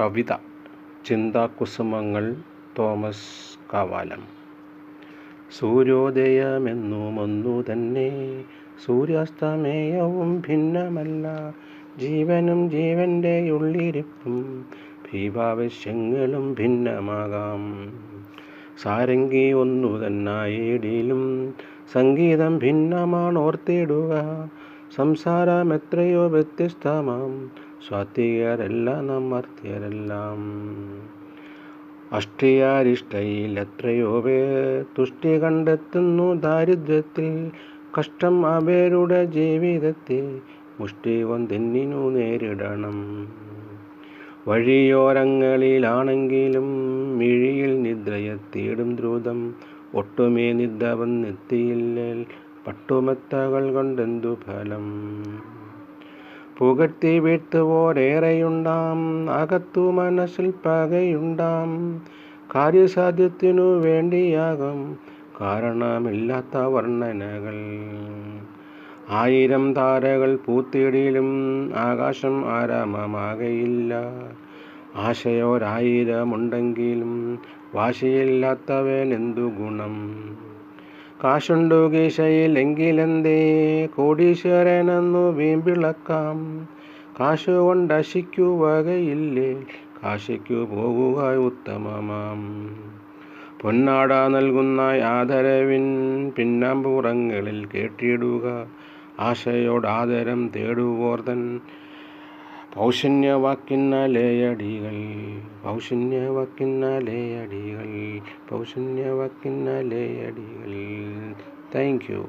കവിത ചിന്താകുസുമങ്ങൾ Thomas Kavalam. സൂര്യോദയമെന്നും ഒന്നു തന്നെ, സൂര്യാസ്തമയവും ഭിന്നമല്ല. ജീവനും ജീവൻ്റെ ഉള്ളിരിപ്പും ഭീവാവശ്യങ്ങളും ഭിന്നമാകാം. സാരംഗി ഒന്നു തന്നായിടിലും സംഗീതം ഭിന്നമാണോർത്തിടുക. സംസാരം എത്രയോ വ്യത്യസ്തമാം, സ്വാത്വികരല്ല നാം മർത്യരെല്ലാം. അഷ്ടിയാരിഷ്ടയിൽ എത്രയോ പേർ തുഷ്ടി കണ്ടെത്തുന്നു ദാരിദ്ര്യത്തിൽ. കഷ്ടം അവരുടെ ജീവിതത്തെ മുഷ്ടി കൊണ്ടെന്നിനു നേരിടണം. വഴിയോരങ്ങളിലാണെങ്കിലും മിഴിയിൽ നിദ്രയെത്തിയിടും ദ്രുതം. ഒട്ടുമേ നിദ്ര വന്നെത്തിയില്ലേൽ പട്ടുമെത്തകൾ കൊണ്ടെന്തു ഫലം. പുകഴ്ത്തി വീഴ്ത്തുവോരേറെയുണ്ടാം, അകത്തു മനസ്സിൽ പകയുണ്ടാം. കാര്യസാധ്യത്തിനു വേണ്ടിയാകും കാരണമില്ലാത്ത വർണ്ണനകൾ. 1000 താരകൾ പൂത്തിടിലും ആകാശം ആരാമമാകയില്ല. ആശയോരായിരമുണ്ടെങ്കിലും വാശിയില്ലാത്തവനെന്തു ഗുണം. കാശുണ്ടു കീശയിൽ എങ്കിലെന്തേ കോടീശ്വരനെന്നു വീമ്പിളക്കാം. കാശുകൊണ്ടശിക്കു വകയില്ലേ, കാശിക്കു പോകുക ഉത്തമമാം. പൊന്നാട നൽകുന്ന ആദരവിൻ പിന്നാമ്പുറങ്ങളിൽ കേട്ടിടുക. ആശയോടാദരം തേടുവോർതൻ പൗശന്യവാക്കിന്നലയടികൾ. Thank you.